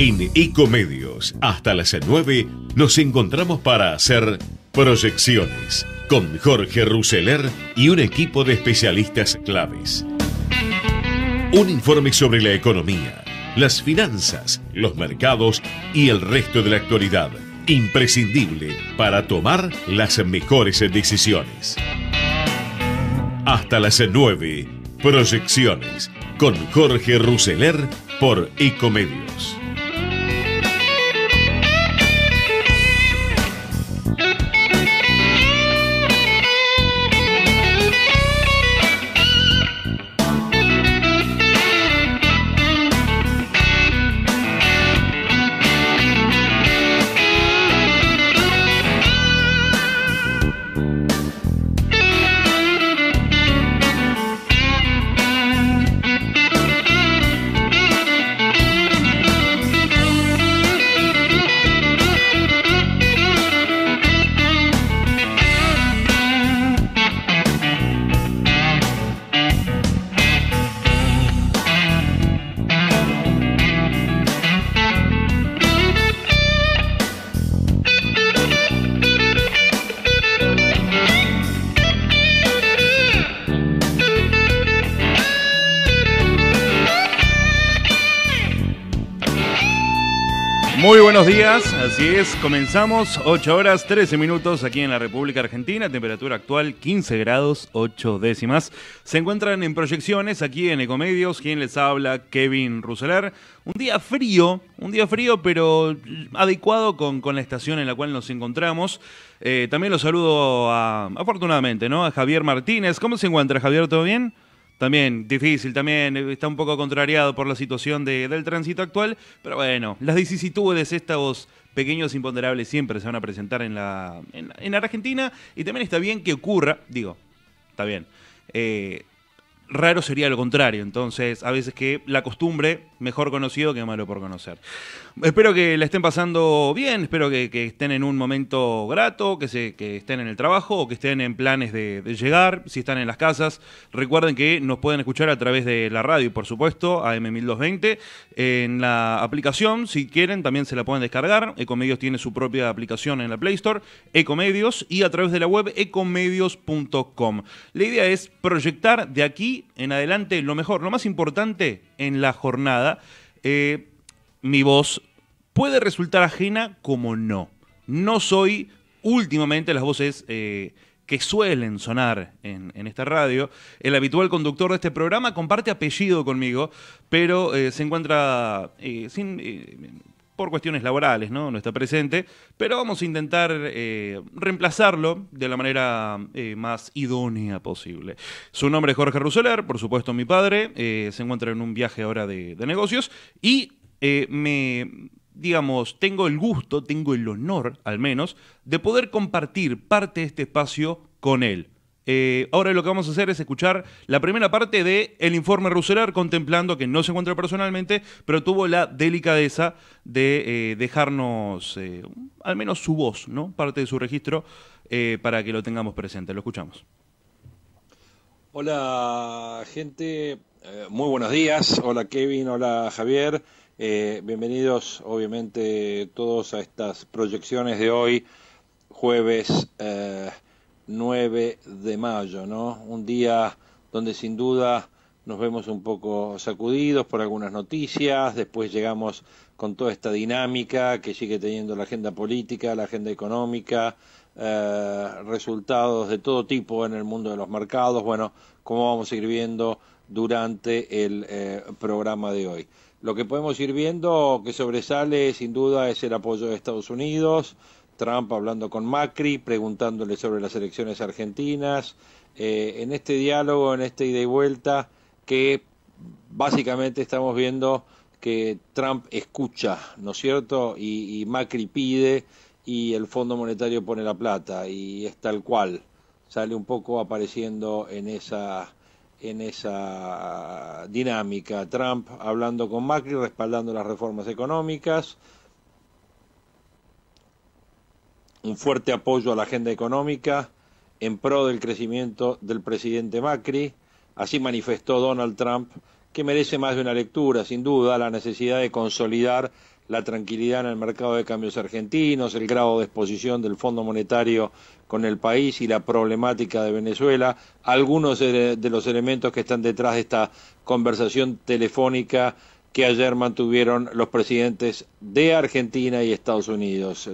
En Ecomedios, hasta las 9, nos encontramos para hacer proyecciones con Jorge Rousseler y un equipo de especialistas claves. Un informe sobre la economía, las finanzas, los mercados y el resto de la actualidad, imprescindible para tomar las mejores decisiones. Hasta las 9, proyecciones con Jorge Rousseler por Ecomedios. Muy buenos días, así es, comenzamos 8 horas 13 minutos aquí en la República Argentina, temperatura actual 15 grados 8 décimas. Se encuentran en proyecciones aquí en Ecomedios, quien les habla, Kevin Rousseler. Un día frío pero adecuado con la estación en la cual nos encontramos. También los saludo afortunadamente, ¿no? A Javier Martínez. ¿Cómo se encuentra, Javier? ¿Todo bien? También difícil, también está un poco contrariado por la situación del tránsito actual, pero bueno, las vicisitudes, estos pequeños imponderables siempre se van a presentar en la Argentina, y también está bien que ocurra, está bien, raro sería lo contrario, entonces a veces que la costumbre, mejor conocido que malo por conocer. Espero que la estén pasando bien, espero que estén en un momento grato, que estén en el trabajo o que estén en planes de llegar, si están en las casas. Recuerden que nos pueden escuchar a través de la radio, por supuesto, AM1220, en la aplicación, si quieren, también se la pueden descargar. Ecomedios tiene su propia aplicación en la Play Store, Ecomedios, y a través de la web ecomedios.com. La idea es proyectar de aquí en adelante lo mejor, lo más importante en la jornada. Mi voz puede resultar ajena como no. No soy últimamente las voces que suelen sonar en esta radio. El habitual conductor de este programa comparte apellido conmigo, pero se encuentra por cuestiones laborales, ¿no? No está presente, pero vamos a intentar reemplazarlo de la manera más idónea posible. Su nombre es Jorge Rousseler, por supuesto mi padre, se encuentra en un viaje ahora de negocios y tengo el gusto, tengo el honor, al menos, de poder compartir parte de este espacio con él. Ahora lo que vamos a hacer es escuchar la primera parte de El Informe Rousseler, contemplando que no se encuentra personalmente, pero tuvo la delicadeza de dejarnos al menos su voz, ¿no? Parte de su registro, para que lo tengamos presente. Lo escuchamos. Hola, gente. Muy buenos días. Hola, Kevin. Hola, Javier. Bienvenidos, obviamente, todos a estas proyecciones de hoy, jueves 9 de mayo, ¿no? Un día donde sin duda nos vemos un poco sacudidos por algunas noticias, después llegamos con toda esta dinámica que sigue teniendo la agenda política, la agenda económica, resultados de todo tipo en el mundo de los mercados, bueno, como vamos a ir viendo durante el programa de hoy. Lo que podemos ir viendo que sobresale sin duda es el apoyo de Estados Unidos, Trump hablando con Macri, preguntándole sobre las elecciones argentinas, en este diálogo, en este ida y vuelta, que básicamente estamos viendo que Trump escucha, ¿no es cierto? Y Macri pide y el Fondo Monetario pone la plata, y es tal cual, sale un poco apareciendo en esa dinámica. Trump hablando con Macri, respaldando las reformas económicas, un fuerte apoyo a la agenda económica en pro del crecimiento del presidente Macri. Así manifestó Donald Trump, que merece más de una lectura, sin duda, la necesidad de consolidar la tranquilidad en el mercado de cambios argentinos, el grado de exposición del Fondo Monetario con el país y la problemática de Venezuela, algunos de los elementos que están detrás de esta conversación telefónica que ayer mantuvieron los presidentes de Argentina y Estados Unidos.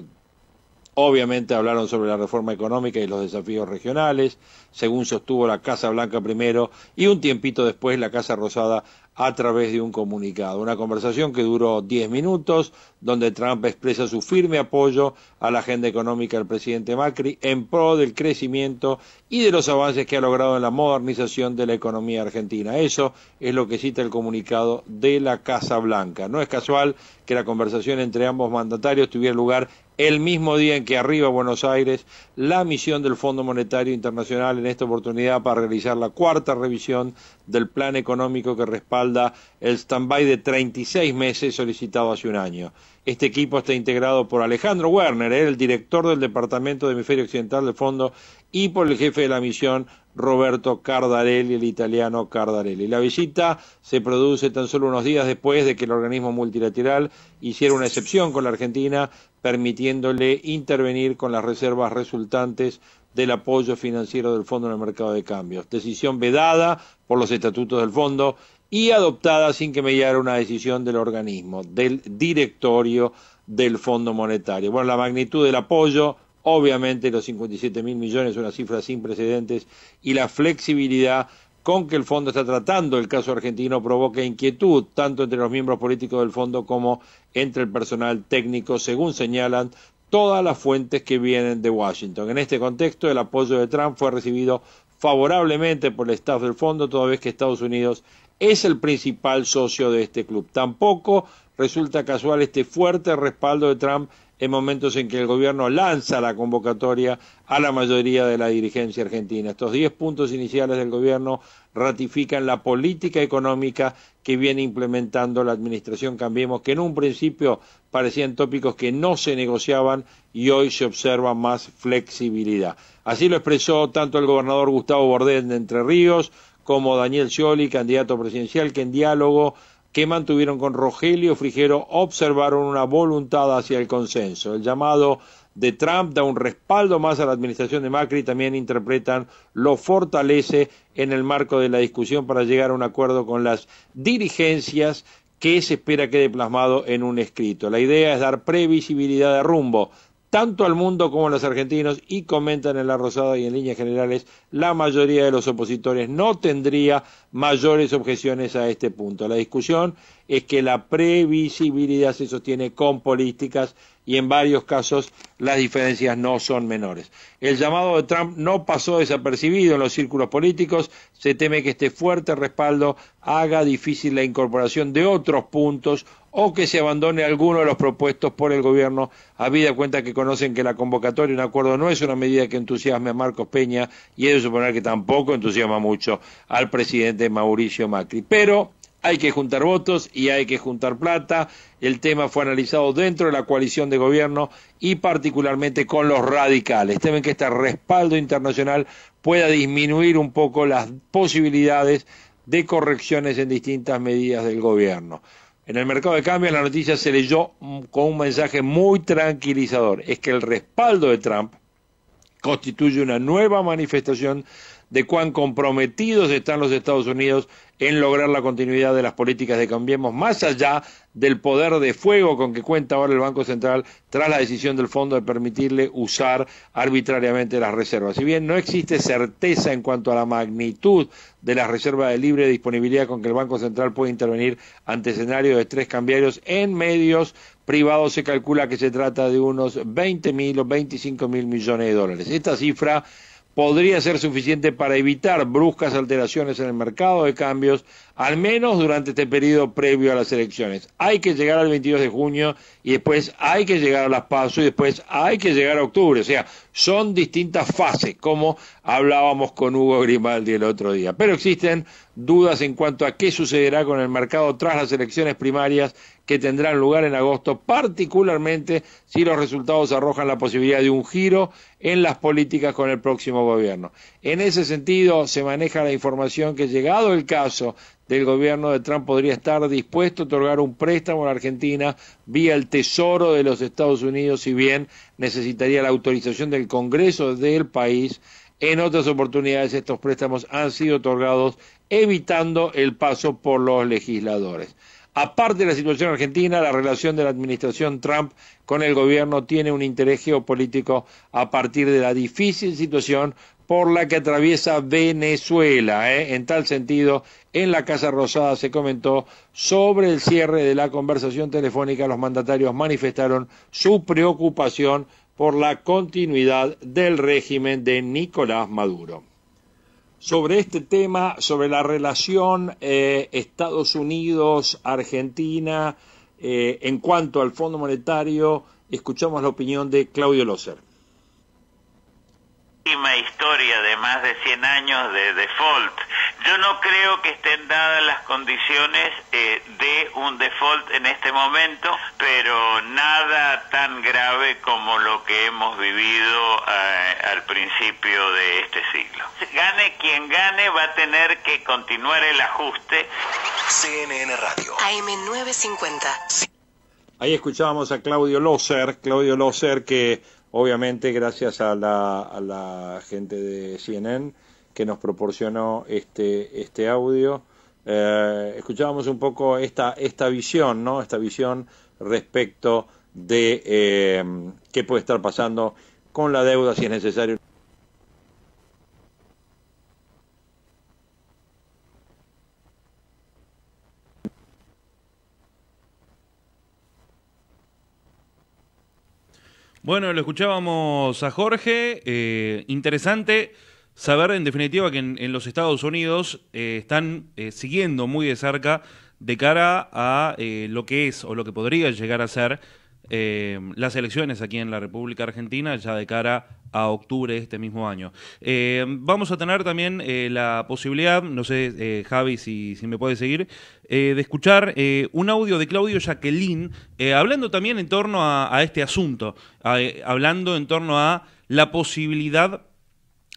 Obviamente hablaron sobre la reforma económica y los desafíos regionales, según sostuvo la Casa Blanca primero y un tiempito después la Casa Rosada a través de un comunicado. Una conversación que duró 10 minutos, donde Trump expresa su firme apoyo a la agenda económica del presidente Macri en pro del crecimiento y de los avances que ha logrado en la modernización de la economía argentina. Eso es lo que cita el comunicado de la Casa Blanca. No es casual que la conversación entre ambos mandatarios tuviera lugar el mismo día en que arriba a Buenos Aires la misión del Fondo Monetario Internacional, en esta oportunidad para realizar la cuarta revisión del plan económico que respalda el stand-by de 36 meses solicitado hace un año. Este equipo está integrado por Alejandro Werner, el director del Departamento de Hemisferio Occidental del Fondo, y por el jefe de la misión, Roberto Cardarelli, el italiano Cardarelli. La visita se produce tan solo unos días después de que el organismo multilateral hiciera una excepción con la Argentina, permitiéndole intervenir con las reservas resultantes del apoyo financiero del Fondo en el mercado de cambios. Decisión vedada por los estatutos del Fondo y adoptada sin que mediara una decisión del organismo, del directorio del Fondo Monetario. Bueno, la magnitud del apoyo, obviamente los 57.000 millones, una cifra sin precedentes, y la flexibilidad con que el Fondo está tratando el caso argentino provoca inquietud tanto entre los miembros políticos del Fondo como entre el personal técnico, según señalan todas las fuentes que vienen de Washington. En este contexto, el apoyo de Trump fue recibido favorablemente por el staff del Fondo, toda vez que Estados Unidos es el principal socio de este club. Tampoco resulta casual este fuerte respaldo de Trump en momentos en que el gobierno lanza la convocatoria a la mayoría de la dirigencia argentina. Estos 10 puntos iniciales del gobierno ratifican la política económica que viene implementando la administración Cambiemos, que en un principio parecían tópicos que no se negociaban y hoy se observa más flexibilidad. Así lo expresó tanto el gobernador Gustavo Bordet de Entre Ríos como Daniel Scioli, candidato presidencial, que en diálogo que mantuvieron con Rogelio Frigerio observaron una voluntad hacia el consenso. El llamado de Trump da un respaldo más a la administración de Macri, también interpretan lo fortalece en el marco de la discusión para llegar a un acuerdo con las dirigencias que se espera quede plasmado en un escrito. La idea es dar previsibilidad de rumbo tanto al mundo como a los argentinos, y comentan en La Rosada y en líneas generales la mayoría de los opositores no tendría mayores objeciones a este punto. La discusión es que la previsibilidad se sostiene con políticas y en varios casos las diferencias no son menores. El llamado de Trump no pasó desapercibido en los círculos políticos. Se teme que este fuerte respaldo haga difícil la incorporación de otros puntos o que se abandone alguno de los propuestos por el gobierno, habida cuenta que conocen que la convocatoria y un acuerdo no es una medida que entusiasme a Marcos Peña, y es de suponer que tampoco entusiasma mucho al presidente Mauricio Macri. Pero hay que juntar votos y hay que juntar plata. El tema fue analizado dentro de la coalición de gobierno y particularmente con los radicales. Temen que este respaldo internacional pueda disminuir un poco las posibilidades de correcciones en distintas medidas del gobierno. En el mercado de cambios la noticia se leyó con un mensaje muy tranquilizador. Es que el respaldo de Trump constituye una nueva manifestación de cuán comprometidos están los Estados Unidos en lograr la continuidad de las políticas de Cambiemos, más allá del poder de fuego con que cuenta ahora el Banco Central tras la decisión del Fondo de permitirle usar arbitrariamente las reservas. Si bien no existe certeza en cuanto a la magnitud de las reservas de libre disponibilidad con que el Banco Central puede intervenir ante escenarios de estrés cambiarios, en medios privados se calcula que se trata de unos 20.000 o 25.000 millones de dólares. Esta cifra podría ser suficiente para evitar bruscas alteraciones en el mercado de cambios, al menos durante este periodo previo a las elecciones. Hay que llegar al 22 de junio y después hay que llegar a las PASO y después hay que llegar a octubre. O sea, son distintas fases, como hablábamos con Hugo Grimaldi el otro día. Pero existen dudas en cuanto a qué sucederá con el mercado tras las elecciones primarias que tendrán lugar en agosto, particularmente si los resultados arrojan la posibilidad de un giro en las políticas con el próximo gobierno. En ese sentido, se maneja la información que, llegado el caso del gobierno de Trump podría estar dispuesto a otorgar un préstamo a la Argentina vía el Tesoro de los Estados Unidos, si bien necesitaría la autorización del Congreso del país. En otras oportunidades estos préstamos han sido otorgados evitando el paso por los legisladores. Aparte de la situación argentina, la relación de la administración Trump con el gobierno tiene un interés geopolítico a partir de la difícil situación por la que atraviesa Venezuela. En tal sentido, en la Casa Rosada se comentó sobre el cierre de la conversación telefónica. Los mandatarios manifestaron su preocupación por la continuidad del régimen de Nicolás Maduro. Sobre este tema, sobre la relación Estados Unidos-Argentina en cuanto al Fondo Monetario, escuchamos la opinión de Claudio Loser. Historia de más de 100 años de default. Yo no creo que estén dadas las condiciones de un default en este momento, pero nada tan grave como lo que hemos vivido al principio de este siglo. Gane quien gane, va a tener que continuar el ajuste. CNN Radio. AM950. Ahí escuchábamos a Claudio Loser que obviamente gracias a la gente de CNN que nos proporcionó este audio, escuchábamos un poco esta visión, ¿no? Esta visión respecto de qué puede estar pasando con la deuda si es necesario. Bueno, lo escuchábamos a Jorge. Interesante saber, en definitiva, que en los Estados Unidos están siguiendo muy de cerca de cara a lo que es o lo que podría llegar a ser las elecciones aquí en la República Argentina, ya de cara a octubre de este mismo año. Vamos a tener también la posibilidad, no sé, Javi, si me puede seguir, de escuchar un audio de Claudio Jacqueline, hablando también en torno a este asunto, hablando en torno a la posibilidad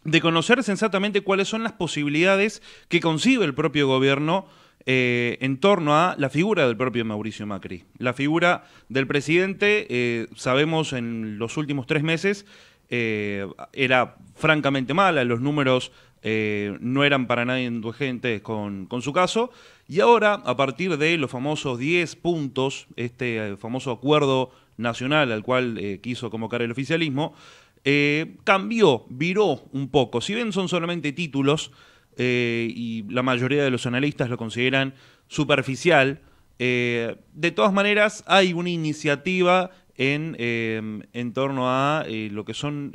de conocer sensatamente cuáles son las posibilidades que concibe el propio gobierno en torno a la figura del propio Mauricio Macri. La figura del presidente, sabemos en los últimos 3 meses, era francamente mala, los números no eran para nada indulgentes con su caso, y ahora, a partir de los famosos 10 puntos, este famoso acuerdo nacional al cual quiso convocar el oficialismo, cambió, viró un poco. Si bien son solamente títulos, y la mayoría de los analistas lo consideran superficial, de todas maneras hay una iniciativa en torno a lo que son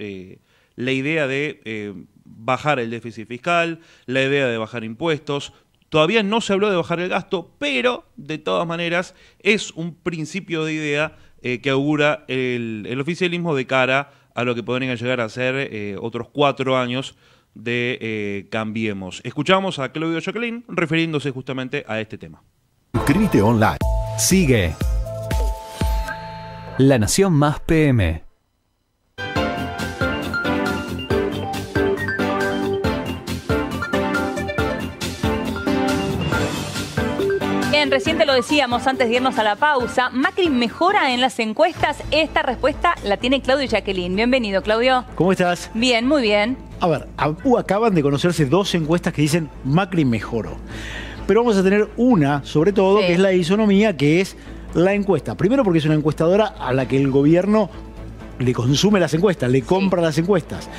la idea de bajar el déficit fiscal, la idea de bajar impuestos. Todavía no se habló de bajar el gasto, pero de todas maneras es un principio de idea que augura el oficialismo de cara a lo que podrían llegar a ser otros 4 años de Cambiemos. Escuchamos a Claudio Jacqueline refiriéndose justamente a este tema. Suscríbete online. Sigue La Nación Más PM. Bien, recién te lo decíamos antes de irnos a la pausa. ¿Macri mejora en las encuestas? Esta respuesta la tiene Claudio Jacqueline. Bienvenido, Claudio. ¿Cómo estás? Bien, muy bien. A ver, acaban de conocerse 2 encuestas que dicen Macri mejoró. Pero vamos a tener una, sobre todo, que es la de Isonomía, que es la encuesta. Primero porque es una encuestadora a la que el gobierno le consume las encuestas, le compra las encuestas.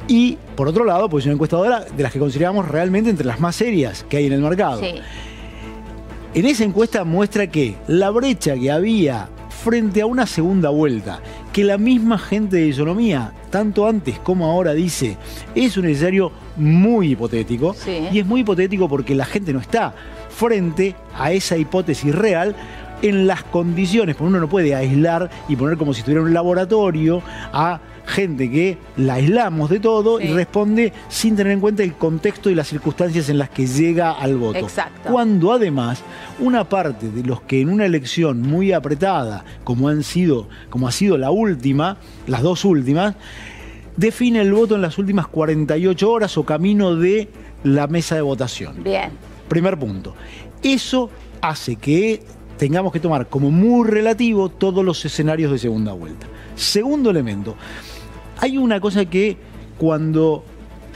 Y, por otro lado, pues es una encuestadora de las que consideramos realmente entre las más serias que hay en el mercado. Sí. En esa encuesta muestra que la brecha que había frente a una segunda vuelta, que la misma gente de Isonomía, tanto antes como ahora, dice, es un escenario muy hipotético. Sí. Y es muy hipotético porque la gente no está frente a esa hipótesis real en las condiciones, porque uno no puede aislar y poner como si estuviera en un laboratorio a gente que la aislamos de todo y responde sin tener en cuenta el contexto y las circunstancias en las que llega al voto. Exacto. Cuando además una parte de los que en una elección muy apretada, como ha sido la última, las 2 últimas, define el voto en las últimas 48 horas o camino de la mesa de votación. Bien. Primer punto. Eso hace que tengamos que tomar como muy relativo todos los escenarios de segunda vuelta. Segundo elemento, hay una cosa que cuando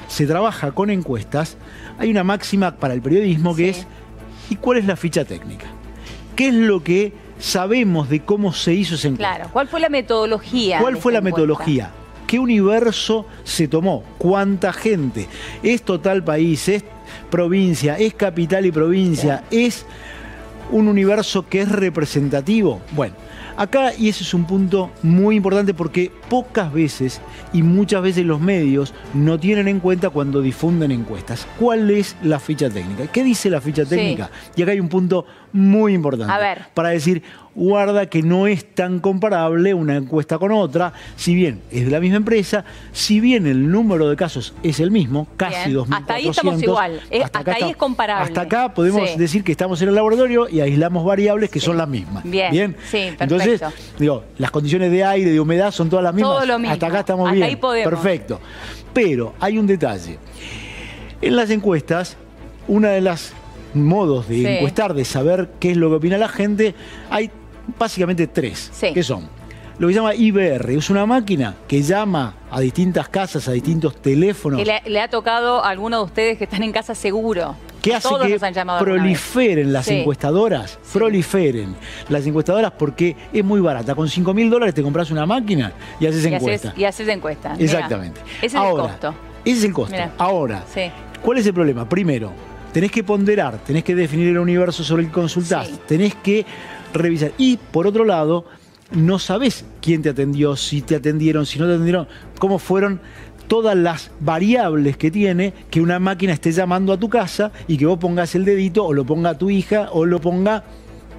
se trabaja con encuestas, hay una máxima para el periodismo que es, ¿y cuál es la ficha técnica? ¿Qué es lo que sabemos de cómo se hizo esa encuesta? Claro, ¿cuál fue la metodología? ¿Cuál fue la metodología? ¿Qué universo se tomó? ¿Cuánta gente? ¿Es total país? ¿Es provincia? ¿Es capital y provincia? ¿Es un universo que es representativo? Bueno, acá, y ese es un punto muy importante porque pocas veces y muchas veces los medios no tienen en cuenta cuando difunden encuestas. ¿Cuál es la ficha técnica? ¿Qué dice la ficha técnica? Y acá hay un punto muy importante. A ver. Para decir, guarda que no es tan comparable una encuesta con otra, si bien es de la misma empresa, si bien el número de casos es el mismo, casi 2.400. Hasta ahí estamos igual, hasta ahí es comparable. Hasta acá podemos decir que estamos en el laboratorio y aislamos variables que son las mismas. Bien. Sí, perfecto. Entonces, digo, las condiciones de aire, de humedad son todas las mismas. Todo lo mismo. Hasta acá estamos Hasta bien. ahí podemos. Perfecto. Pero hay un detalle. En las encuestas, una de las modos de encuestar, de saber qué es lo que opina la gente, hay básicamente tres, que son lo que se llama IBR, es una máquina que llama a distintas casas, a distintos teléfonos. Que le ha tocado a alguno de ustedes que están en casa seguro. ¿Qué hace Todos que nos han llamado proliferen las encuestadoras? Proliferen las encuestadoras porque es muy barata. Con $5.000 te compras una máquina y haces encuesta. Y haces encuesta. Exactamente. Mirá, ese es el costo. Ese es el costo. Mirá. Ahora, ¿cuál es el problema? Primero, tenés que ponderar, tenés que definir el universo sobre el que consultás, tenés que revisar. Y, por otro lado, no sabés quién te atendió, si te atendieron, si no te atendieron, cómo fueron todas las variables que tiene que una máquina esté llamando a tu casa y que vos pongas el dedito o lo ponga tu hija o lo ponga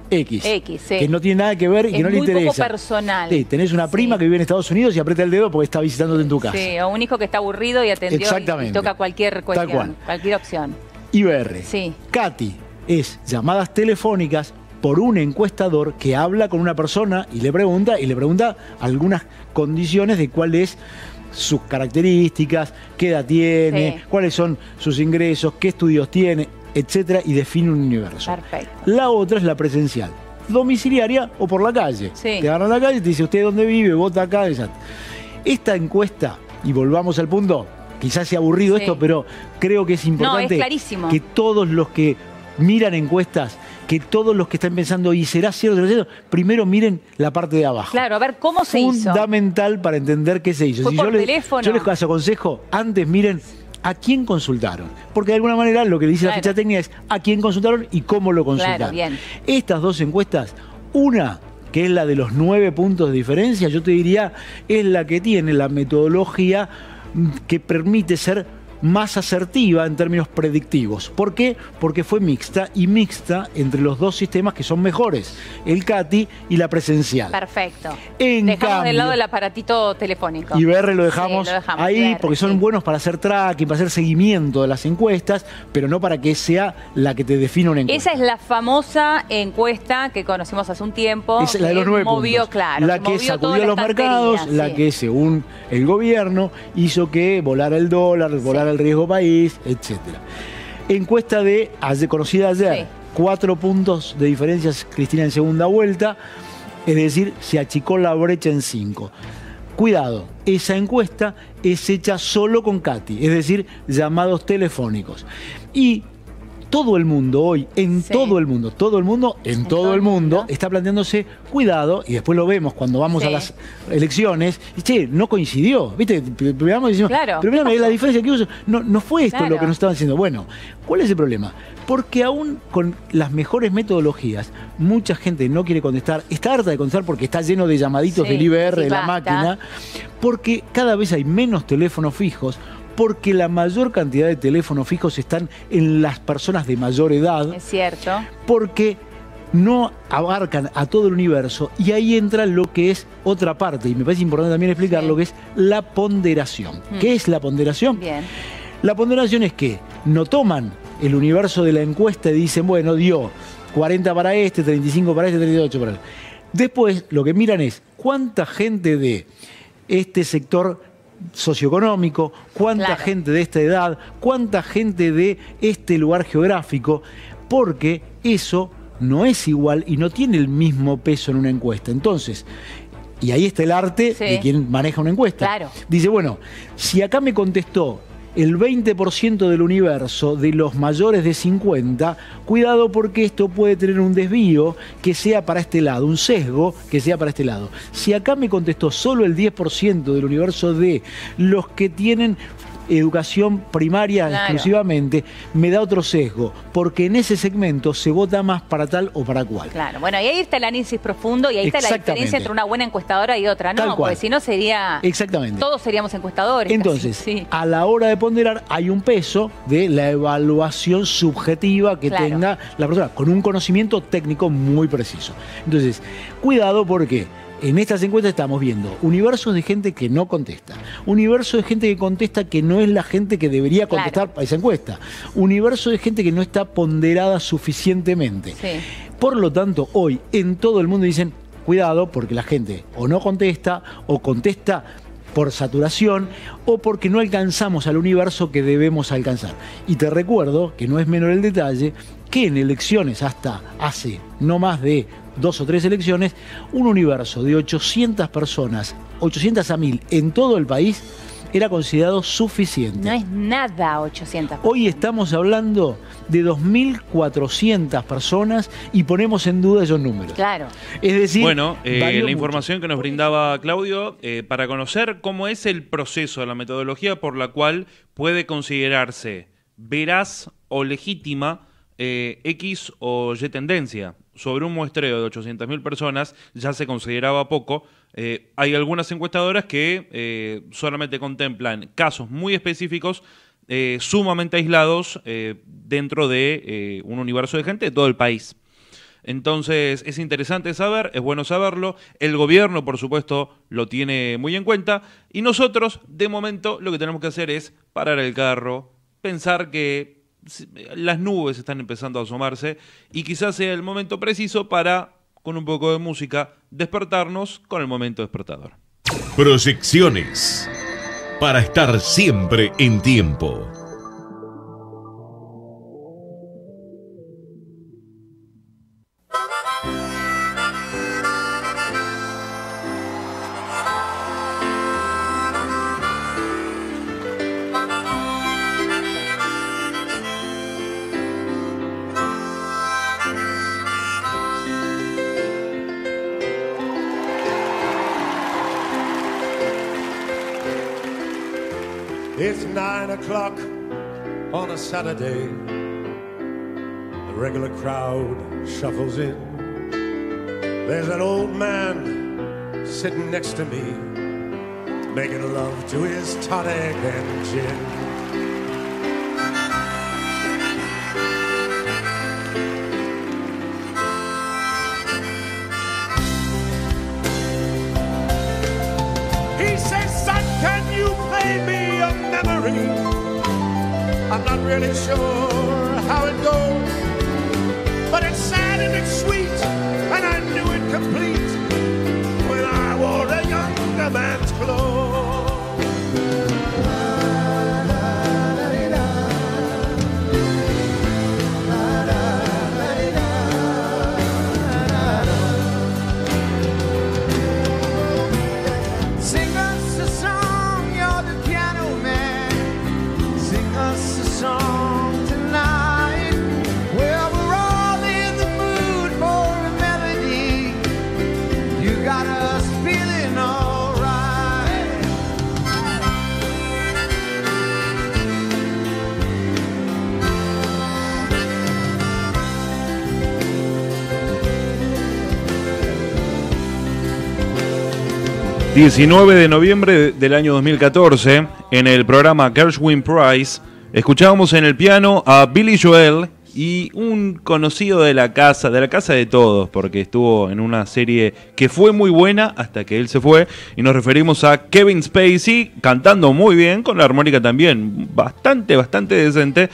X. Que no tiene nada que ver y que no le interesa. Es muy poco personal. Sí, tenés una prima que vive en Estados Unidos y aprieta el dedo porque está visitándote en tu casa. Sí, o un hijo que está aburrido y atendió y toca cualquier cuestión, tal cual. Cualquier opción. IBR. Katy es llamadas telefónicas por un encuestador que habla con una persona y le pregunta algunas condiciones de cuál es sus características, qué edad tiene, cuáles son sus ingresos, qué estudios tiene, etcétera, y define un universo. Perfecto. La otra es la presencial, domiciliaria o por la calle. Te agarran en la calle y te dice, ¿usted dónde vive? Vota acá. Esta encuesta, y volvamos al punto, quizás sea aburrido esto, pero creo que es importante que todos los que miran encuestas, que todos los que están pensando, ¿y será cierto? Primero miren la parte de abajo. Claro, a ver cómo se hizo. Fundamental para entender qué se hizo. ¿Fue por teléfono? Yo les aconsejo, antes miren a quién consultaron. Porque de alguna manera lo que le dice la ficha técnica es a quién consultaron y cómo lo consultaron. Estas dos encuestas, una que es la de los 9 puntos de diferencia, yo te diría, es la que tiene la metodología que permite ser más asertiva en términos predictivos. ¿Por qué? Porque fue mixta entre los dos sistemas que son mejores, el CATI y la presencial. Perfecto. Dejamos del lado del aparatito telefónico. IBR lo dejamos ahí porque son buenos para hacer tracking, para hacer seguimiento de las encuestas, pero no para que sea la que te defina una encuesta. Esa es la famosa encuesta que conocimos hace un tiempo. Es la de los 9 puntos. La que sacudió los mercados, la que según el gobierno hizo que volara el dólar, volara el riesgo país, etcétera. Encuesta conocida ayer, 4 puntos de diferencias, Cristina, en segunda vuelta, es decir, se achicó la brecha en 5. Cuidado, esa encuesta es hecha solo con Katy, es decir, llamados telefónicos. Y todo el mundo hoy, todo el mundo está planteándose cuidado, y después lo vemos cuando vamos a las elecciones, y che, no coincidió, ¿viste? Pero mira, la diferencia que uso, no fue esto lo que nos estaban diciendo. Bueno, ¿cuál es el problema? Porque aún con las mejores metodologías, mucha gente no quiere contestar, está harta de contestar porque está lleno de llamaditos del IBR de la máquina, porque cada vez hay menos teléfonos fijos, porque la mayor cantidad de teléfonos fijos están en las personas de mayor edad. Es cierto. Porque no abarcan a todo el universo, y ahí entra lo que es otra parte, y me parece importante también explicar lo que es la ponderación. ¿Qué es la ponderación? Bien. La ponderación es que no toman el universo de la encuesta y dicen, bueno, dio 40 para este, 35 para este, 38 para este. Después lo que miran es cuánta gente de este sector socioeconómico, cuánta gente de esta edad, cuánta gente de este lugar geográfico, porque eso no es igual y no tiene el mismo peso en una encuesta. Entonces, y ahí está el arte de quien maneja una encuesta. Claro. Dice, bueno, si acá me contestó el 20% del universo de los mayores de 50, cuidado porque esto puede tener un desvío que sea para este lado, un sesgo que sea para este lado. Si acá me contestó solo el 10% del universo de los que tienen educación primaria exclusivamente, me da otro sesgo, porque en ese segmento se vota más para tal o para cual. Claro, bueno, y ahí está el análisis profundo y ahí está la diferencia entre una buena encuestadora y otra, ¿no? Porque si no sería... Exactamente. Todos seríamos encuestadores. Entonces, a la hora de ponderar hay un peso de la evaluación subjetiva que tenga la persona, con un conocimiento técnico muy preciso. Entonces, cuidado porque en estas encuestas estamos viendo universos de gente que no contesta, universo de gente que contesta que no es la gente que debería contestar a esa encuesta, universo de gente que no está ponderada suficientemente. Por lo tanto, hoy en todo el mundo dicen, cuidado porque la gente o no contesta o contesta por saturación o porque no alcanzamos al universo que debemos alcanzar. Y te recuerdo, que no es menor el detalle, que en elecciones hasta hace no más de 2 o 3 elecciones, un universo de 800 personas, 800 a 1000 en todo el país, era considerado suficiente. No es nada 800 personas. Hoy estamos hablando de 2.400 personas y ponemos en duda esos números. Claro. Es decir, bueno, la información que nos brindaba Claudio, para conocer cómo es el proceso, la metodología por la cual puede considerarse veraz o legítima X o Y tendencia. Sobre un muestreo de 800.000 personas ya se consideraba poco. Hay algunas encuestadoras que solamente contemplan casos muy específicos, sumamente aislados dentro de un universo de gente de todo el país. Entonces es interesante saber, es bueno saberlo. El gobierno, por supuesto, lo tiene muy en cuenta. Y nosotros, de momento, lo que tenemos que hacer es parar el carro, pensar que las nubes están empezando a asomarse y quizás sea el momento preciso para, con un poco de música, despertarnos con el momento despertador. Proyecciones, para estar siempre en tiempo. It's 9 o'clock on a Saturday. The regular crowd shuffles in. There's an old man sitting next to me, making love to his tonic and gin. He says, son, can you play me a memory? I'm not really sure how it goes, but it's sad and it's sweet, and I knew it complete when I wore a younger man's clothes. Sing us a song, you're the piano man. Sing us a song tonight. Well, we're all in the mood for a melody. You got us feeling all right. ...19 de noviembre del año 2014... ...en el programa Gershwin Prize... ...escuchábamos en el piano a Billy Joel... ...y un conocido de la casa de todos... ...porque estuvo en una serie que fue muy buena... ...hasta que él se fue... ...y nos referimos a Kevin Spacey... ...cantando muy bien, con la armónica también... ...bastante decente...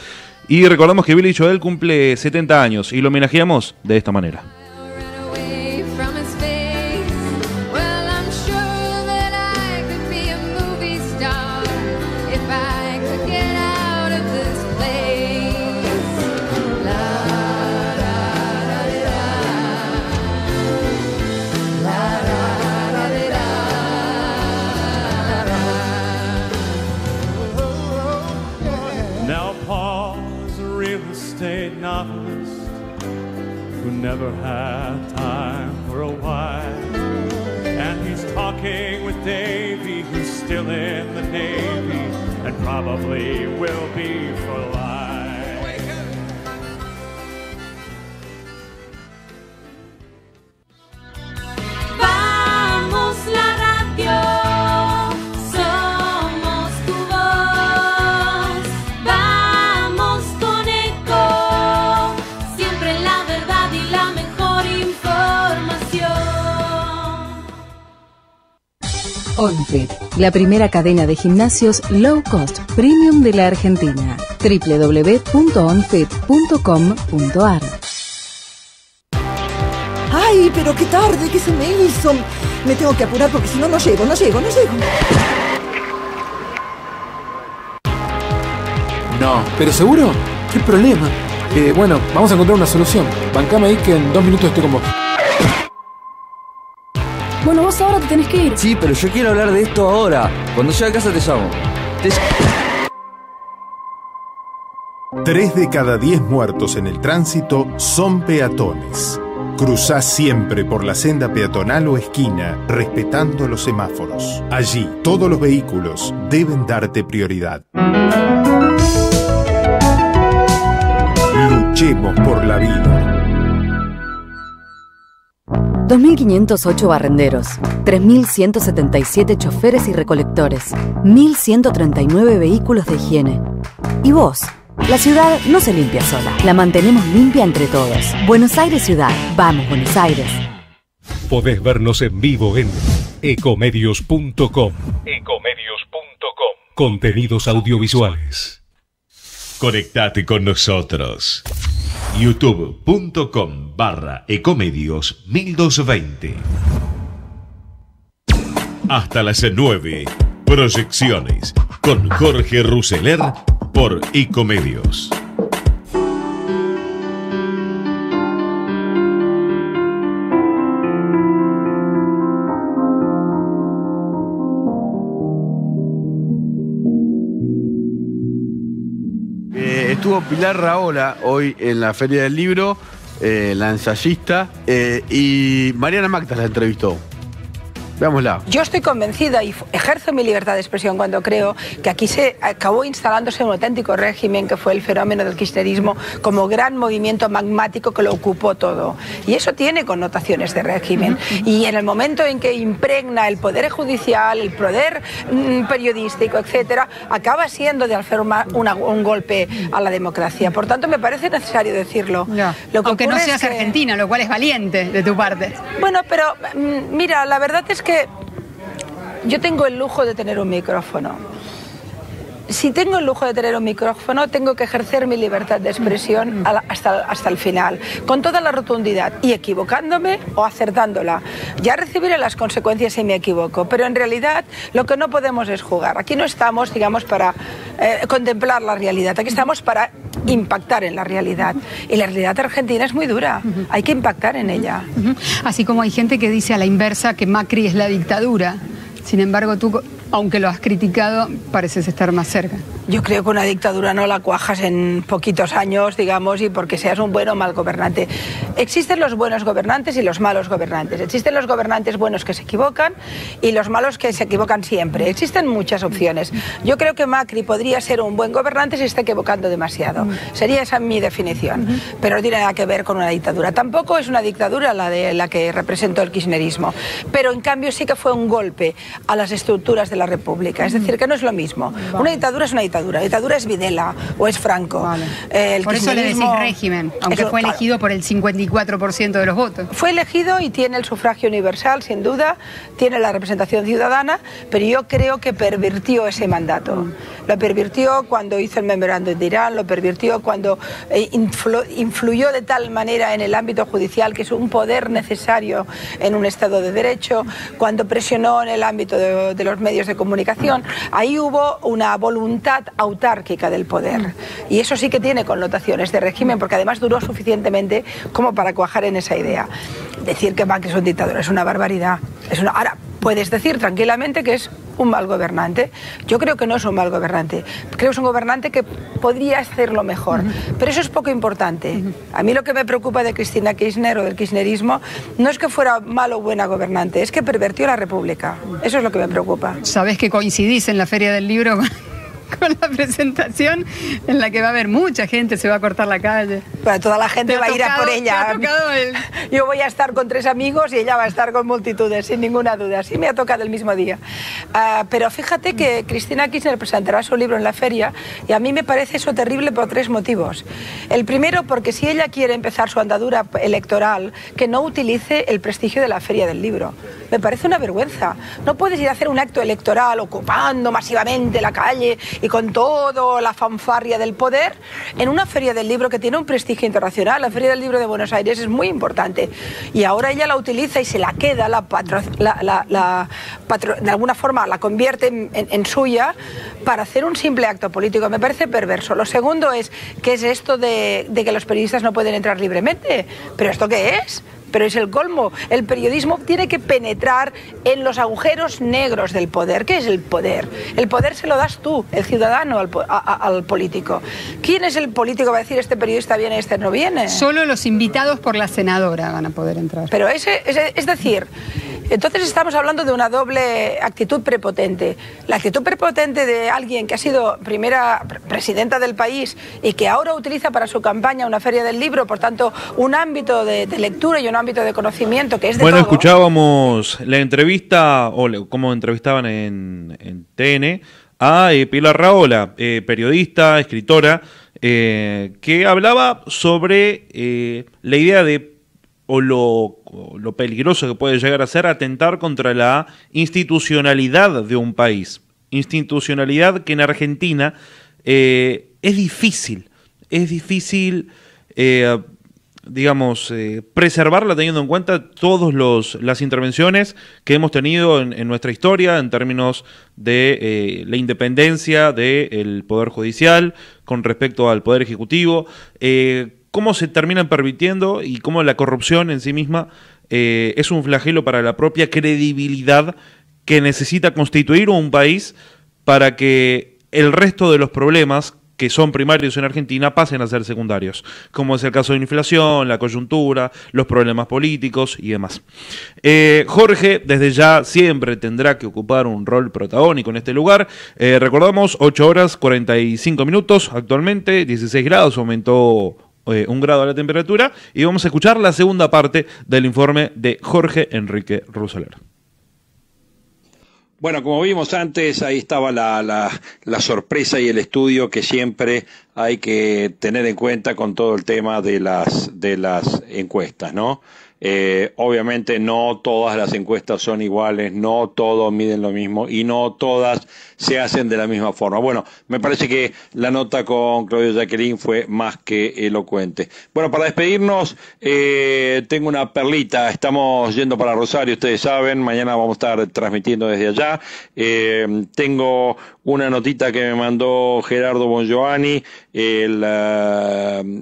...y recordamos que Billy Joel cumple 70 años... ...y lo homenajeamos de esta manera. If I could get out of this place, la Pa's a real estate novelist who never had time for a wife. And he's talking with Davy, who's still in the Navy, and probably will be for life. Vamos la radio, somos tu voz. Vamos con Eco, siempre la verdad y la mejor información. OnFit, la primera cadena de gimnasios low cost premium de la Argentina. www.onfit.com.ar. ¡Ay, pero qué tarde! ¿Qué se me hizo? Me tengo que apurar porque si no, no llego. No, ¿pero seguro? ¿Qué problema? Bueno, vamos a encontrar una solución. Bancame ahí que en 2 minutos estoy con vos. Bueno, vos ahora te tenés que ir. Sí, pero yo quiero hablar de esto ahora. Cuando llegue a casa te llamo. 3 de cada 10 muertos en el tránsito son peatones. Cruzá siempre por la senda peatonal o esquina, respetando los semáforos. Allí, todos los vehículos deben darte prioridad. Luchemos por la vida. 2.508 barrenderos, 3.177 choferes y recolectores, 1.139 vehículos de higiene. ¿Y vos? La ciudad no se limpia sola, la mantenemos limpia entre todos. Buenos Aires Ciudad, vamos Buenos Aires. Podés vernos en vivo en ecomedios.com. Contenidos audiovisuales. Conectate con nosotros. youtube.com/ecomedios1220. Hasta las 9. Proyecciones con Jorge Ruseler por Ecomedios. Estuvo Pilar Raola hoy en la Feria del Libro, la ensayista, y Mariana Mactas la entrevistó. Veámosla. Yo estoy convencida y ejerzo mi libertad de expresión cuando creo que aquí se acabó instalándose un auténtico régimen que fue el fenómeno del kirchnerismo como gran movimiento magmático que lo ocupó todo. Y eso tiene connotaciones de régimen. Y en el momento en que impregna el poder judicial, el poder periodístico, etcétera, acaba siendo de hacer un golpe a la democracia. Por tanto, me parece necesario decirlo. Aunque no seas argentina, lo cual es valiente de tu parte. Bueno, pero mira, la verdad es que yo tengo el lujo de tener un micrófono. Si tengo el lujo de tener un micrófono, tengo que ejercer mi libertad de expresión hasta el final, con toda la rotundidad, y equivocándome o acertándola. Ya recibiré las consecuencias si me equivoco, pero en realidad lo que no podemos es jugar. Aquí no estamos, digamos, para contemplar la realidad, aquí estamos para impactar en la realidad. Y la realidad argentina es muy dura, hay que impactar en ella. Así como hay gente que dice a la inversa que Macri es la dictadura. Sin embargo, tú, aunque lo has criticado, pareces estar más cerca. Yo creo que una dictadura no la cuajas en poquitos años, digamos, y porque seas un buen o mal gobernante. Existen los buenos gobernantes y los malos gobernantes. Existen los gobernantes buenos que se equivocan y los malos que se equivocan siempre. Existen muchas opciones. Yo creo que Macri podría ser un buen gobernante si está equivocando demasiado. Sería esa mi definición. Pero no tiene nada que ver con una dictadura. Tampoco es una dictadura la que representó el kirchnerismo. Pero en cambio sí que fue un golpe a las estructuras de la República. Es decir, que no es lo mismo. Una dictadura es una dictadura. La dictadura es Videla o es Franco. Por eso le decís régimen, aunque fue elegido por el 54% de los votos. Fue elegido y tiene el sufragio universal, sin duda, tiene la representación ciudadana, pero yo creo que pervirtió ese mandato. Lo pervirtió cuando hizo el memorándum de Irán, lo pervirtió cuando influyó de tal manera en el ámbito judicial, que es un poder necesario en un Estado de Derecho, cuando presionó en el ámbito de los medios de comunicación. Ahí hubo una voluntad autárquica del poder. Y eso sí que tiene connotaciones de régimen, porque además duró suficientemente como para cuajar en esa idea. Decir que Macri es un dictador es una barbaridad. Ahora, puedes decir tranquilamente que es un mal gobernante. Yo creo que no es un mal gobernante. Creo que es un gobernante que podría hacerlo mejor. Pero eso es poco importante. A mí lo que me preocupa de Cristina Kirchner o del kirchnerismo no es que fuera mal o buena gobernante, es que pervirtió la República. Eso es lo que me preocupa. Sabés que coincidís en la Feria del Libro con la presentación en la que va a haber mucha gente, se va a cortar la calle. Bueno, toda la gente va a ir a por ella. Yo voy a estar con 3 amigos y ella va a estar con multitudes, sin ninguna duda. Sí me ha tocado el mismo día. Pero fíjate que Cristina Kirchner presentará su libro en la feria y a mí me parece eso terrible por 3 motivos. El primero, porque si ella quiere empezar su andadura electoral, que no utilice el prestigio de la Feria del Libro. Me parece una vergüenza. No puedes ir a hacer un acto electoral ocupando masivamente la calle y con toda la fanfarria del poder en una Feria del Libro que tiene un prestigio internacional. La Feria del Libro de Buenos Aires es muy importante y ahora ella la utiliza y se la queda, de alguna forma la convierte en suya para hacer un simple acto político. Me parece perverso. Lo segundo es, ¿qué es esto de que los periodistas no pueden entrar libremente? ¿Pero esto qué es? Pero es el colmo. El periodismo tiene que penetrar en los agujeros negros del poder. ¿Qué es el poder? El poder se lo das tú, el ciudadano, al político. ¿Quién es el político que va a decir este periodista viene, este no viene? Solo los invitados por la senadora van a poder entrar. Pero es decir, entonces estamos hablando de una doble actitud prepotente. La actitud prepotente de alguien que ha sido primera presidenta del país y que ahora utiliza para su campaña una Feria del Libro, por tanto, un ámbito de lectura y un ámbito de conocimiento que es de Bueno, todo. escuchábamos la entrevista, o cómo entrevistaban en TN, a Pilar Rahola, periodista, escritora, que hablaba sobre la idea de o lo peligroso que puede llegar a ser atentar contra la institucionalidad de un país. Institucionalidad que en Argentina es difícil, preservarla teniendo en cuenta todas las intervenciones que hemos tenido en nuestra historia en términos de la independencia del Poder Judicial con respecto al Poder Ejecutivo, cómo se terminan permitiendo y cómo la corrupción en sí misma es un flagelo para la propia credibilidad que necesita constituir un país para que el resto de los problemas que son primarios en Argentina pasen a ser secundarios, como es el caso de la inflación, la coyuntura, los problemas políticos y demás. Jorge, desde ya, siempre tendrá que ocupar un rol protagónico en este lugar. Recordamos, 8 horas 45 minutos, actualmente 16 grados, aumentó 1 grado la temperatura, y vamos a escuchar la segunda parte del informe de Jorge Enrique Ruseler. Bueno, como vimos antes, ahí estaba la sorpresa y el estudio que siempre hay que tener en cuenta con todo el tema de las encuestas, ¿no? Obviamente no todas las encuestas son iguales, no todos miden lo mismo y no todas se hacen de la misma forma. Bueno, me parece que la nota con Claudio Jacqueline fue más que elocuente. Bueno, para despedirnos, tengo una perlita. Estamos yendo para Rosario, ustedes saben, mañana vamos a estar transmitiendo desde allá. Tengo una notita que me mandó Gerardo Bongiovanni, el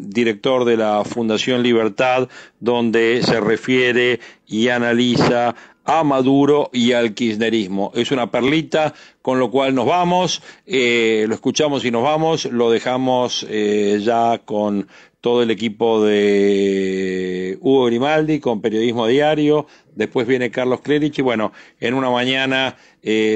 director de la Fundación Libertad, donde se refiere y analiza a Maduro y al kirchnerismo. Es una perlita, con lo cual nos vamos, lo escuchamos y nos vamos, lo dejamos ya con todo el equipo de Hugo Grimaldi, con Periodismo Diario, después viene Carlos Clerici, y bueno, en una mañana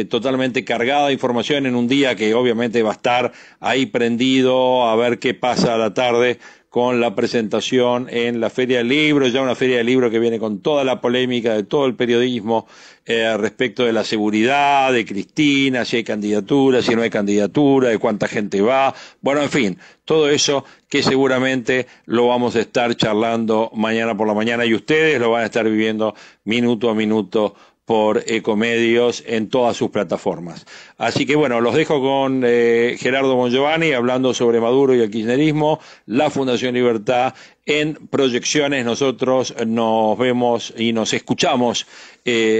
totalmente cargada de información, en un día que obviamente va a estar ahí prendido a ver qué pasa a la tarde con la presentación en la Feria del Libro, ya una Feria del Libro que viene con toda la polémica de todo el periodismo respecto de la seguridad, de Cristina, si hay candidatura, si no hay candidatura, de cuánta gente va, bueno, en fin, todo eso que seguramente lo vamos a estar charlando mañana por la mañana y ustedes lo van a estar viviendo minuto a minuto por Ecomedios en todas sus plataformas. Así que bueno, los dejo con Gerardo Bongiovanni hablando sobre Maduro y el kirchnerismo, la Fundación Libertad en Proyecciones. Nosotros nos vemos y nos escuchamos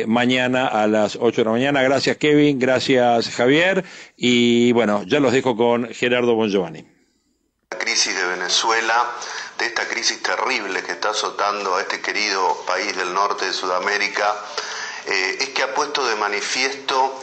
mañana a las 8 de la mañana. Gracias Kevin, gracias Javier y bueno, ya los dejo con Gerardo Bongiovanni. La crisis de Venezuela, de esta crisis terrible que está azotando a este querido país del norte de Sudamérica, es que ha puesto de manifiesto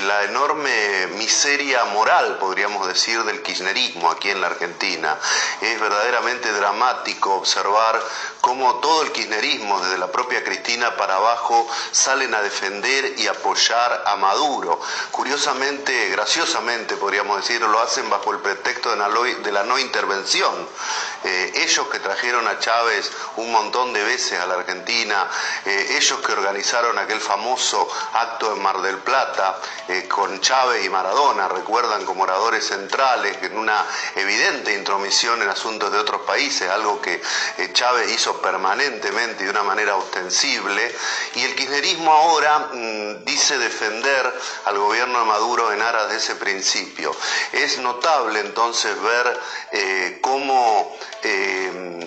la enorme miseria moral, podríamos decir, del kirchnerismo aquí en la Argentina. Es verdaderamente dramático observar cómo todo el kirchnerismo, desde la propia Cristina para abajo, salen a defender y apoyar a Maduro. Curiosamente, graciosamente podríamos decir, lo hacen bajo el pretexto de la no intervención. Ellos que trajeron a Chávez un montón de veces a la Argentina, ellos que organizaron aquel famoso acto en Mar del Plata con Chávez y Maradona, recuerdan, como oradores centrales, en una evidente intromisión en asuntos de otros países, algo que Chávez hizo permanentemente y de una manera ostensible, y el kirchnerismo ahora dice defender al gobierno de Maduro en aras de ese principio. Es notable entonces ver cómo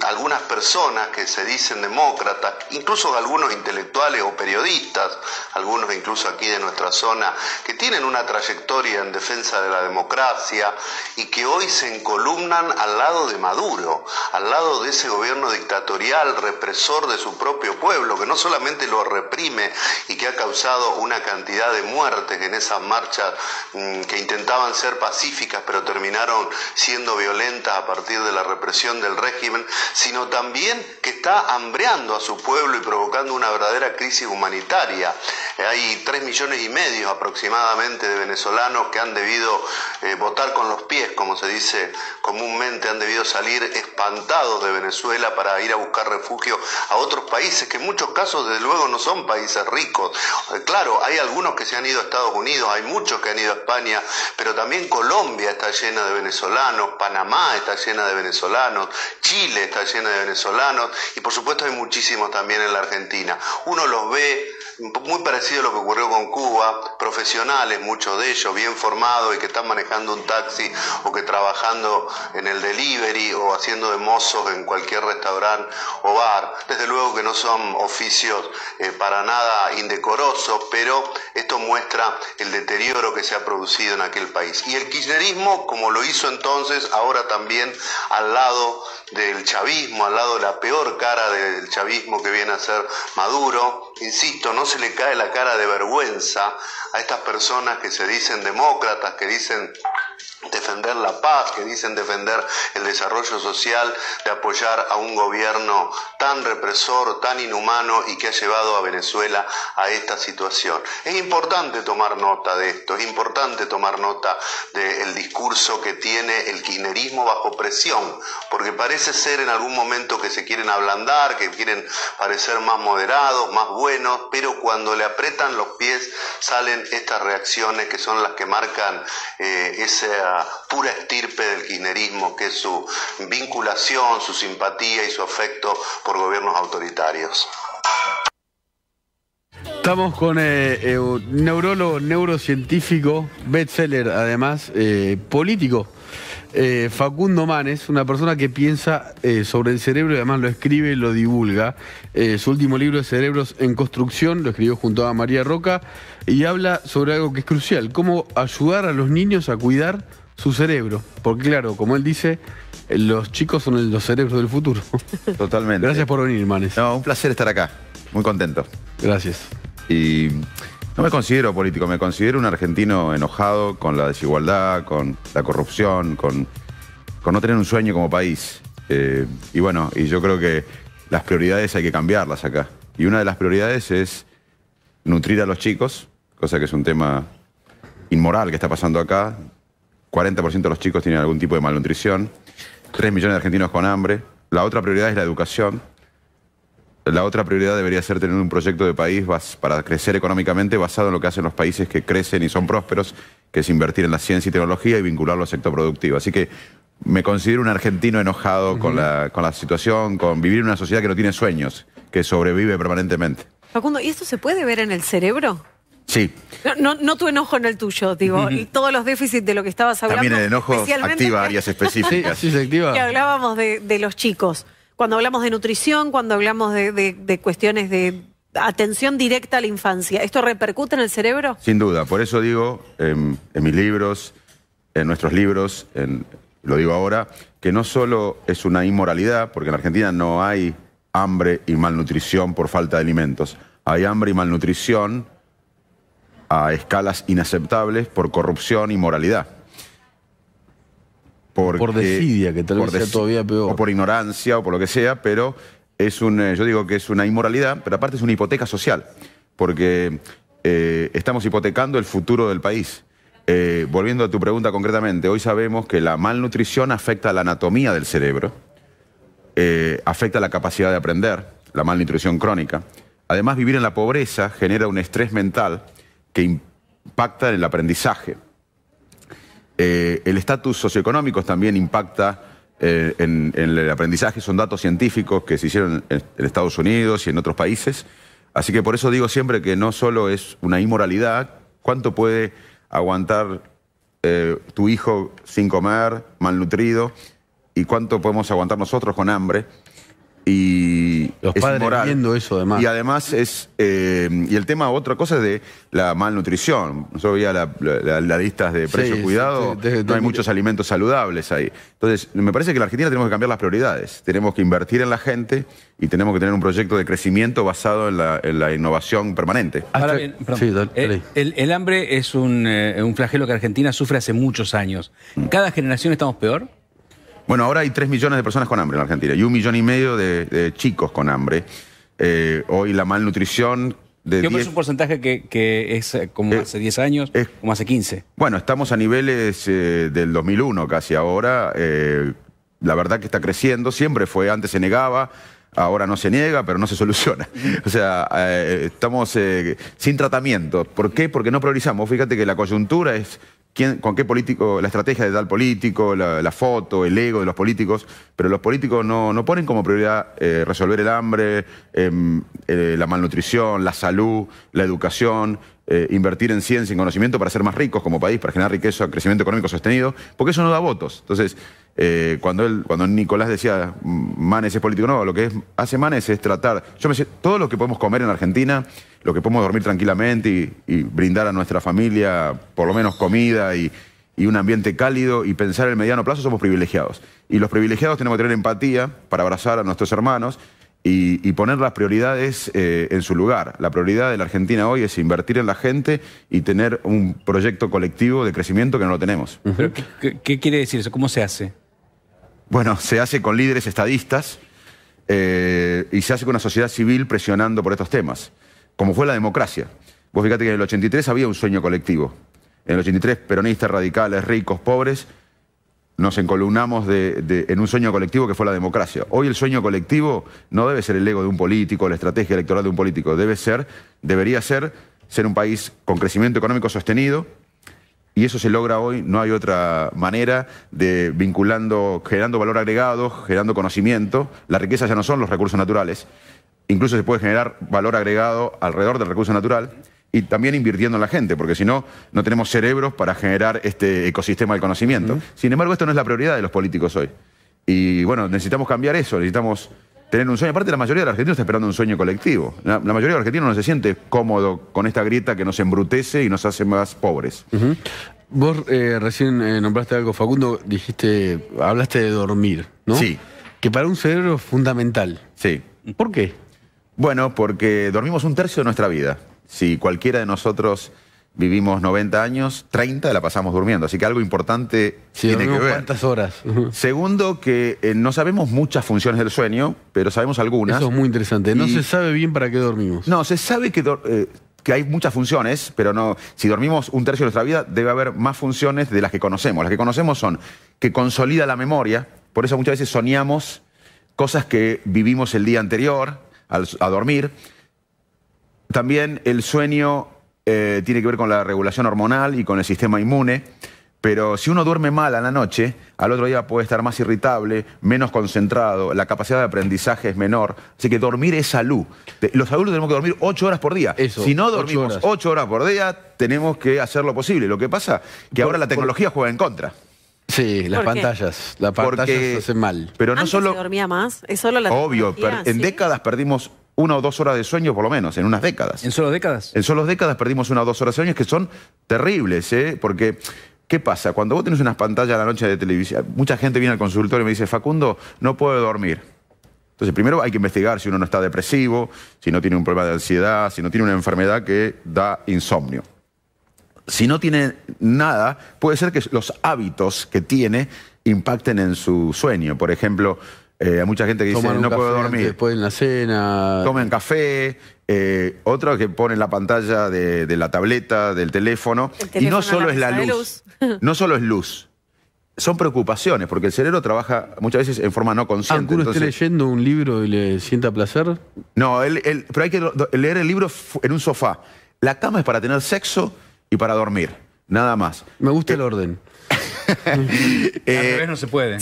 algunas personas que se dicen demócratas, incluso algunos intelectuales o periodistas, algunos incluso aquí de nuestra zona, que tienen una trayectoria en defensa de la democracia y que hoy se encolumnan al lado de Maduro, al lado de ese gobierno dictatorial, represor de su propio pueblo, que no solamente lo reprime y que ha causado una cantidad de muertes en esas marchas que intentaban ser pacíficas pero terminaron siendo violentas a partir de la represión del régimen, sino también que está hambreando a su pueblo y provocando una verdadera crisis humanitaria. Hay 3,5 millones aproximadamente de venezolanos que han debido votar con los pies, como se dice comúnmente, han debido salir espantados de Venezuela para ir a buscar refugio a otros países, que en muchos casos desde luego no son países ricos. Claro, hay algunos que se han ido a Estados Unidos, hay muchos que han ido a España, pero también Colombia está llena de venezolanos, Panamá está llena de venezolanos, Chile está llena de venezolanos y por supuesto hay muchísimos también en la Argentina. Uno los ve muy parecido a lo que ocurrió con Cuba, profesionales, muchos de ellos, bien formados y que están manejando un taxi o que trabajando en el delivery o haciendo de mozos en cualquier restaurante o bar. Desde luego que no son oficios para nada indecorosos, pero esto muestra el deterioro que se ha producido en aquel país. Y el kirchnerismo, como lo hizo entonces, ahora también al lado del chavismo, al lado de la peor cara del chavismo que viene a ser Maduro, insisto, no se le cae la cara de vergüenza a estas personas que se dicen demócratas, que dicen defender la paz, que dicen defender el desarrollo social, de apoyar a un gobierno tan represor, tan inhumano y que ha llevado a Venezuela a esta situación. Es importante tomar nota de esto, es importante tomar nota del discurso que tiene el kirchnerismo bajo presión, porque parece ser en algún momento que se quieren ablandar, que quieren parecer más moderados, más buenos, pero cuando le apretan los pies salen estas reacciones que son las que marcan esa pura estirpe del kirchnerismo, que es su vinculación, su simpatía y su afecto por gobiernos autoritarios. Estamos con un neurólogo, neurocientífico, bestseller además, político, Facundo Manes, una persona que piensa sobre el cerebro y además lo escribe y lo divulga. Su último libro es Cerebros en Construcción, lo escribió junto a María Roca y habla sobre algo que es crucial, cómo ayudar a los niños a cuidar su cerebro, porque claro, como él dice, los chicos son los cerebros del futuro. Totalmente. Gracias por venir, Manes. No, un placer estar acá, muy contento. Gracias. Y no me considero político, me considero un argentino enojado con la desigualdad, con la corrupción, con no tener un sueño como país. Y bueno, y yo creo que las prioridades hay que cambiarlas acá. Y una de las prioridades es nutrir a los chicos, cosa que es un tema inmoral que está pasando acá. 40% de los chicos tienen algún tipo de malnutrición, 3 millones de argentinos con hambre. La otra prioridad es la educación. La otra prioridad debería ser tener un proyecto de país para crecer económicamente basado en lo que hacen los países que crecen y son prósperos, que es invertir en la ciencia y tecnología y vincularlo al sector productivo. Así que me considero un argentino enojado con la situación, con vivir en una sociedad que no tiene sueños, que sobrevive permanentemente. Facundo, ¿y esto se puede ver en el cerebro? Sí. No tu enojo en el tuyo, digo, y todos los déficits de lo que estabas hablando. También el enojo activa áreas específicas. Sí, se activa. Que hablábamos de los chicos. Cuando hablamos de nutrición, cuando hablamos de cuestiones de atención directa a la infancia, ¿esto repercute en el cerebro? Sin duda, por eso digo en mis libros, en nuestros libros, lo digo ahora, que no solo es una inmoralidad, porque en Argentina no hay hambre y malnutrición por falta de alimentos. hay hambre y malnutrición a escalas inaceptables por corrupción y moralidad. Por desidia, que tal vez sea todavía peor. O por ignorancia, o por lo que sea, pero yo digo que es una inmoralidad, pero aparte es una hipoteca social, porque estamos hipotecando el futuro del país. Volviendo a tu pregunta concretamente, hoy sabemos que la malnutrición afecta a la anatomía del cerebro, afecta la capacidad de aprender, la malnutrición crónica. Además, vivir en la pobreza genera un estrés mental que impacta en el aprendizaje. El estatus socioeconómico también impacta en el aprendizaje. Son datos científicos que se hicieron en Estados Unidos y en otros países. Así que por eso digo siempre que no solo es una inmoralidad, ¿cuánto puede aguantar tu hijo sin comer, malnutrido? ¿Y cuánto podemos aguantar nosotros con hambre? Y los padres viendo eso, además. Y además y el tema, otra cosa es de la malnutrición. Yo veía las listas de precio cuidado, no hay muchos alimentos saludables ahí. Entonces, me parece que en la Argentina tenemos que cambiar las prioridades. Tenemos que invertir en la gente y tenemos que tener un proyecto de crecimiento basado en la innovación permanente. Ahora bien, el hambre es un flagelo que Argentina sufre hace muchos años. ¿Cada generación estamos peor? Bueno, ahora hay 3 millones de personas con hambre en Argentina y 1,5 millones de chicos con hambre. Hoy la malnutrición... Es un porcentaje que es como hace 10 años, como hace 15. Bueno, estamos a niveles del 2001 casi ahora. La verdad que está creciendo, siempre fue, antes se negaba, ahora no se niega, pero no se soluciona. O sea, estamos sin tratamiento. ¿Por qué? Porque no priorizamos. Fíjate que la coyuntura es... con qué político, la estrategia de tal político, la foto, el ego de los políticos, pero los políticos no ponen como prioridad resolver el hambre, la malnutrición, la salud, la educación, invertir en ciencia y conocimiento para ser más ricos como país, para generar riqueza, crecimiento económico sostenido, porque eso no da votos. Entonces, cuando Nicolás decía, Manes es político, no, lo que hace Manes es tratar, todo lo que podemos comer en Argentina, lo que podemos dormir tranquilamente y brindar a nuestra familia por lo menos comida y un ambiente cálido y pensar en el mediano plazo, somos privilegiados. Y los privilegiados tenemos que tener empatía para abrazar a nuestros hermanos y poner las prioridades en su lugar. La prioridad de la Argentina hoy es invertir en la gente y tener un proyecto colectivo de crecimiento que no lo tenemos. ¿Pero qué quiere decir eso? ¿Cómo se hace? Bueno, se hace con líderes estadistas y se hace con una sociedad civil presionando por estos temas, como fue la democracia. Vos fíjate que en el 83 había un sueño colectivo. En el 83, peronistas, radicales, ricos, pobres, nos encolumnamos en un sueño colectivo que fue la democracia. Hoy el sueño colectivo no debe ser el ego de un político, la estrategia electoral de un político. Debería ser un país con crecimiento económico sostenido, y eso se logra hoy. No hay otra manera de generando valor agregado, generando conocimiento. La riqueza ya no son los recursos naturales. Incluso se puede generar valor agregado alrededor del recurso natural y también invirtiendo en la gente, porque si no, no tenemos cerebros para generar este ecosistema del conocimiento. Sin embargo, esto no es la prioridad de los políticos hoy. Y bueno, necesitamos cambiar eso, necesitamos tener un sueño. Aparte, la mayoría de los argentinos está esperando un sueño colectivo. La mayoría de los argentinos no se siente cómodo con esta grieta que nos embrutece y nos hace más pobres. Vos recién nombraste algo, Facundo, hablaste de dormir, ¿no? Sí. Que para un cerebro es fundamental. Sí. ¿Por qué? Bueno, porque dormimos 1/3 de nuestra vida. Si cualquiera de nosotros vivimos 90 años, 30 la pasamos durmiendo. Así que algo importante tiene que ver. ¿Cuántas horas? Segundo, que no sabemos muchas funciones del sueño, pero sabemos algunas. Eso es muy interesante. No se sabe bien para qué dormimos. No, se sabe que hay muchas funciones, pero no. Si dormimos 1/3 de nuestra vida, debe haber más funciones de las que conocemos. Las que conocemos son que consolida la memoria. Por eso muchas veces soñamos cosas que vivimos el día anterior a dormir. También el sueño tiene que ver con la regulación hormonal y con el sistema inmune, pero si uno duerme mal a la noche, al otro día puede estar más irritable, menos concentrado, la capacidad de aprendizaje es menor. Así que dormir es salud. Los adultos tenemos que dormir 8 horas por día. Si no dormimos 8 horas por día, tenemos que hacer lo posible. Lo que pasa es que ahora la tecnología juega en contra. Sí, las pantallas. Las pantallas hacen mal. Pero no ¿Antes solo se dormía más? ¿Es solo la obvio, tecnología? en ¿Sí? décadas perdimos 1 o 2 horas de sueño por lo menos, en unas décadas. ¿En solo décadas? En solo décadas perdimos 1 o 2 horas de sueño que son terribles, ¿eh? Porque, ¿qué pasa? Cuando vos tenés unas pantallas a la noche de televisión, mucha gente viene al consultorio y me dice, Facundo, no puedo dormir. Entonces, primero hay que investigar si uno no está depresivo, si no tiene un problema de ansiedad, si no tiene una enfermedad que da insomnio. Si no tiene nada, puede ser que los hábitos que tiene impacten en su sueño. Por ejemplo, hay mucha gente que dice, Toman un no puedo café dormir. después en la cena. Tomen café. Otro que ponen la pantalla de la tableta, del teléfono. Y no solo es la luz. No solo es luz. Son preocupaciones, porque el cerebro trabaja muchas veces en forma no consciente. ¿Uno esté leyendo un libro y le sienta placer? No, pero hay que leer el libro en un sofá. La cama es para tener sexo y para dormir, nada más. Me gusta el orden. Al revés no se puede.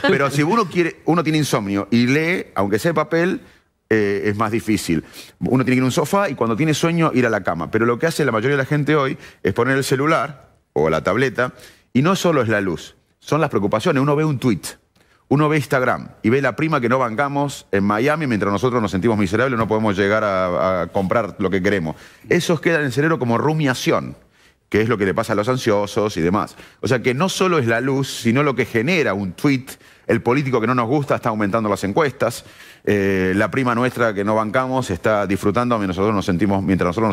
Pero si uno tiene insomnio y lee, aunque sea papel, es más difícil. Uno tiene que ir a un sofá y cuando tiene sueño ir a la cama. Pero lo que hace la mayoría de la gente hoy es poner el celular o la tableta y no solo es la luz, son las preocupaciones. Uno ve un tweet, uno ve Instagram y ve la prima que no bancamos en Miami mientras nosotros nos sentimos miserables, no podemos llegar a comprar lo que queremos. Eso queda en el cerebro como rumiación, que es lo que le pasa a los ansiosos y demás. O sea que no solo es la luz, sino lo que genera un tweet. El político que no nos gusta está aumentando las encuestas. La prima nuestra que no bancamos está disfrutando mientras nosotros nos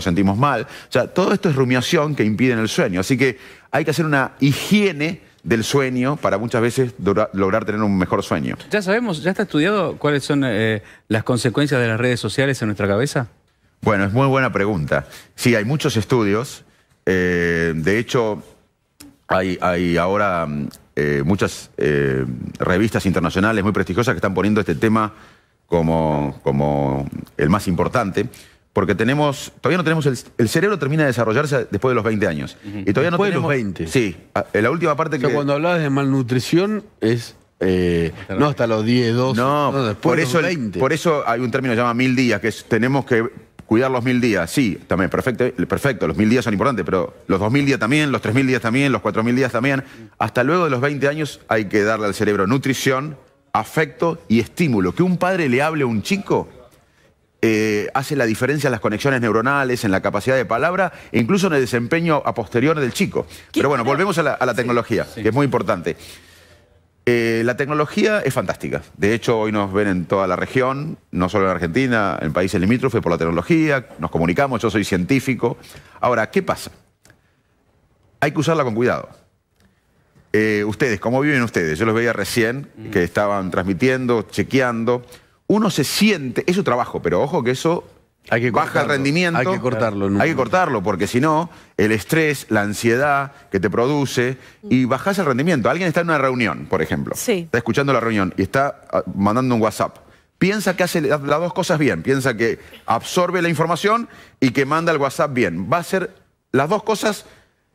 sentimos mal. O sea, todo esto es rumiación que impide el sueño. Así que hay que hacer una higiene del sueño para muchas veces lograr tener un mejor sueño. Ya sabemos, ya está estudiado cuáles son las consecuencias de las redes sociales en nuestra cabeza. Bueno, es muy buena pregunta. Sí, hay muchos estudios. De hecho, hay ahora muchas revistas internacionales muy prestigiosas que están poniendo este tema como el más importante, porque todavía no tenemos, el cerebro termina de desarrollarse después de los 20 años. Y todavía no Después tenemos, de los 20. Sí, la última parte que... Cuando hablabas de malnutrición es... no hasta los 10, 12, no, después de los 20. Por eso hay un término que se llama 1000 días, que tenemos que cuidar los 1000 días. Sí, también, perfecto, los 1000 días son importantes, pero los 2000 días también, los 3000 días también, los 4000 días también. Hasta luego de los 20 años hay que darle al cerebro nutrición, afecto y estímulo. Que un padre le hable a un chico hace la diferencia en las conexiones neuronales, en la capacidad de palabra e incluso en el desempeño a posterior del chico. Pero bueno, volvemos a la tecnología, que es muy importante. La tecnología es fantástica. De hecho, hoy nos ven en toda la región, no solo en Argentina, en países limítrofes por la tecnología, nos comunicamos, yo soy científico. Ahora, ¿qué pasa? Hay que usarla con cuidado. Ustedes, ¿cómo viven ustedes? Yo los veía recién, que estaban transmitiendo, chequeando. Uno se siente, es su trabajo, pero ojo que eso baja el rendimiento. Hay que cortarlo. Hay que cortarlo, porque si no, el estrés, la ansiedad que te produce, y bajás el rendimiento. Alguien está en una reunión, por ejemplo. Sí. Está escuchando la reunión y está mandando un WhatsApp. Piensa que hace las dos cosas bien. Piensa que absorbe la información y que manda el WhatsApp bien. Va a hacer las dos cosas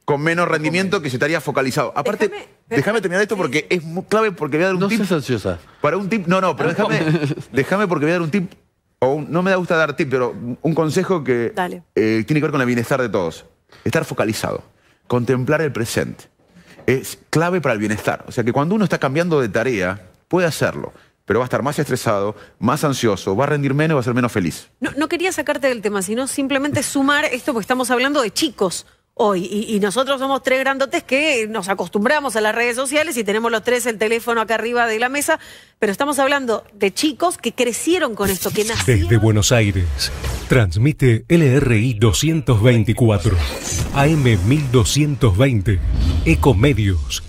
con menos rendimiento que si estaría focalizado. Aparte, déjame terminar esto porque es muy clave, porque voy a dar un tip. No seas ansiosa. Para un tip, no, pero déjame porque voy a dar un tip. No me gusta dar tip, pero un consejo que tiene que ver con el bienestar de todos. Estar focalizado. Contemplar el presente. Es clave para el bienestar. O sea que cuando uno está cambiando de tarea, puede hacerlo, pero va a estar más estresado, más ansioso, va a rendir menos y va a ser menos feliz. No quería sacarte del tema, sino simplemente sumar esto, porque estamos hablando de chicos hoy, y nosotros somos tres grandotes que nos acostumbramos a las redes sociales y tenemos los tres el teléfono acá arriba de la mesa, pero estamos hablando de chicos que crecieron con esto, que nacieron. Desde Buenos Aires, transmite LRI 224, AM 1220, Ecomedios.